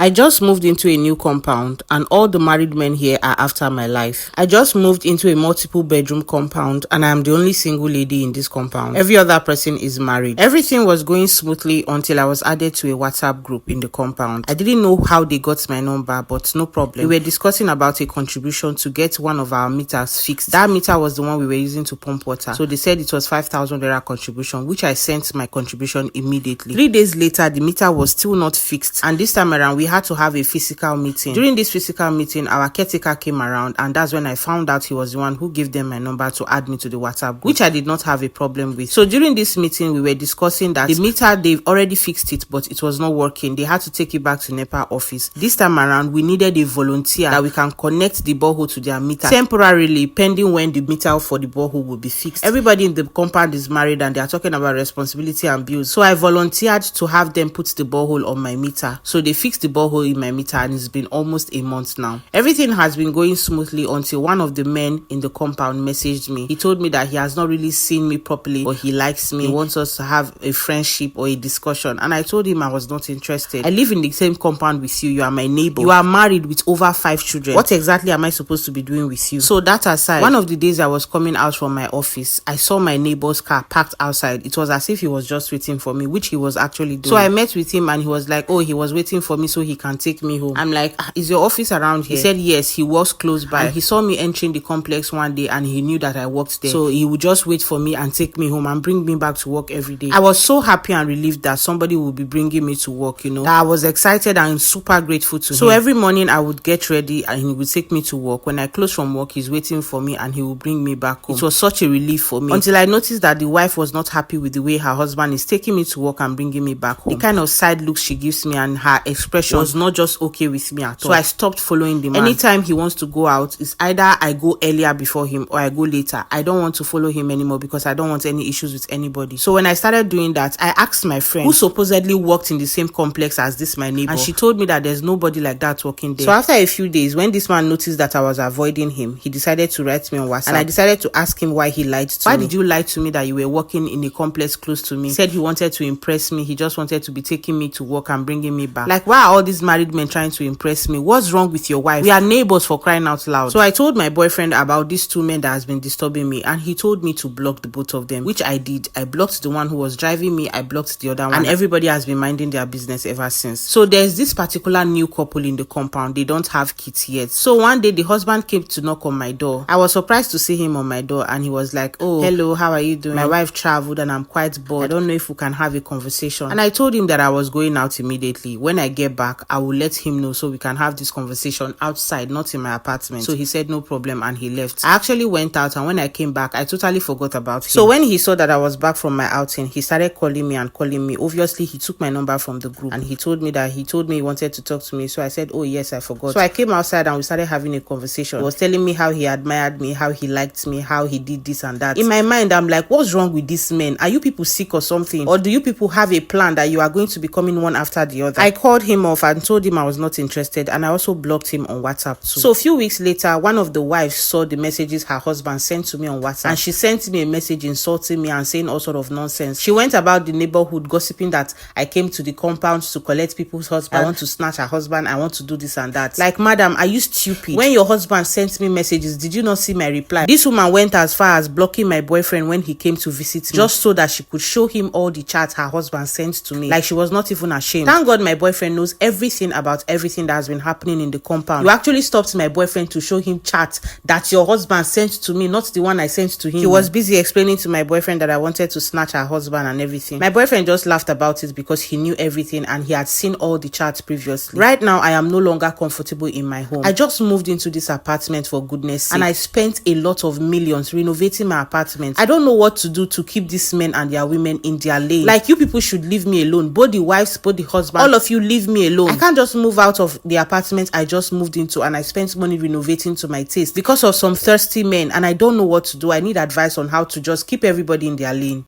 I just moved into a new compound and all the married men here are after my life. I just moved into a multiple bedroom compound and I am the only single lady in this compound. Every other person is married. Everything was going smoothly until I was added to a WhatsApp group in the compound. I didn't know how they got my number, but no problem. We were discussing about a contribution to get one of our meters fixed. That meter was the one we were using to pump water. So they said it was 5,000 naira contribution, which I sent my contribution immediately. 3 days later, the meter was still not fixed, and this time around we had to have a physical meeting. During this physical meeting, our caretaker came around, and that's when I found out he was the one who gave them my number to add me to the WhatsApp group, which I did not have a problem with. So during this meeting, we were discussing that the meter, they've already fixed it, but it was not working. They had to take it back to NEPA office. This time around, we needed a volunteer that we can connect the borehole to their meter temporarily, pending when the meter for the borehole will be fixed. Everybody in the compound is married and they are talking about responsibility and bills. So I volunteered to have them put the borehole on my meter. So they fixed the borehole in my meter and it's been almost a month now. Everything has been going smoothly until one of the men in the compound messaged me. He told me that he has not really seen me properly, but he likes me. He wants us to have a friendship or a discussion. And I told him I was not interested. I live in the same compound with you. You are my neighbor. You are married with over 5 children. What exactly am I supposed to be doing with you? So that aside, one of the days I was coming out from my office, I saw my neighbor's car parked outside. It was as if he was just waiting for me, which he was actually doing. So I met with him and he was like, oh, he was waiting for me so he can take me home. I'm like, is your office around here? He said yes, he was close by. And he saw me entering the complex one day and he knew that I worked there. So he would just wait for me and take me home and bring me back to work every day. I was so happy and relieved that somebody would be bringing me to work, that I was excited and super grateful to him. So every morning I would get ready and he would take me to work. When I close from work, he's waiting for me and he would bring me back home. It was such a relief for me until I noticed that the wife was not happy with the way her husband is taking me to work and bringing me back home. The kind of side looks she gives me and her expression was not just okay with me at all. So I stopped following the man. Anytime he wants to go out, it's either I go earlier before him or I go later. I don't want to follow him anymore because I don't want any issues with anybody. So when I started doing that, I asked my friend who supposedly worked in the same complex as this my neighbor, and she told me that there's nobody like that working there. So after a few days, when this man noticed that I was avoiding him, he decided to write me on WhatsApp, and I decided to ask him why he lied to me. Why did you lie to me that you were working in a complex close to me? He said he wanted to impress me. He just wanted to be taking me to work and bringing me back. Like, why are all these married men trying to impress me? What's wrong with your wife? We are neighbors, for crying out loud. So I told my boyfriend about these 2 men that has been disturbing me, and he told me to block the both of them, which I did. I blocked the one who was driving me, I blocked the other one, and everybody has been minding their business ever since. So there's this particular new couple in the compound. They don't have kids yet. So one day the husband came to knock on my door. I was surprised to see him on my door, and he was like, oh, hello, how are you doing? My wife traveled and I'm quite bored. I don't know if we can have a conversation. And I told him that I was going out immediately. When I get back, I will let him know so we can have this conversation outside, not in my apartment. So he said no problem and he left. I actually went out, and when I came back, I totally forgot about him. So when he saw that I was back from my outing, he started calling me and calling me. Obviously, he took my number from the group and he told me he wanted to talk to me. So I said, oh yes, I forgot. So I came outside and we started having a conversation. He was telling me how he admired me, how he liked me, how he did this and that. In my mind, I'm like, what's wrong with these men? Are you people sick or something? Or do you people have a plan that you are going to be coming one after the other? I called him off and told him I was not interested, and I also blocked him on WhatsApp too. So a few weeks later, one of the wives saw the messages her husband sent to me on WhatsApp, and she sent me a message insulting me and saying all sort of nonsense. She went about the neighborhood gossiping that I came to the compound to collect people's husband. I want to snatch her husband. I want to do this and that. Like, madam, are you stupid? When your husband sent me messages, did you not see my reply? This woman went as far as blocking my boyfriend when he came to visit me, just so that she could show him all the chats her husband sent to me. Like, she was not even ashamed. Thank God my boyfriend knows everything about everything that has been happening in the compound. You actually stopped my boyfriend to show him chats that your husband sent to me, not the one I sent to him. He was busy explaining to my boyfriend that I wanted to snatch her husband and everything. My boyfriend just laughed about it because he knew everything and he had seen all the chats previously. Right now, I am no longer comfortable in my home. I just moved into this apartment, for goodness sake, and I spent a lot of millions renovating my apartment. I don't know what to do to keep these men and their women in their lane. Like, you people should leave me alone. Both the wives, both the husband, all of you leave me alone. I can't just move out of the apartment I just moved into and I spent money renovating to my taste because of some thirsty men, and I don't know what to do. I need advice on how to just keep everybody in their lane.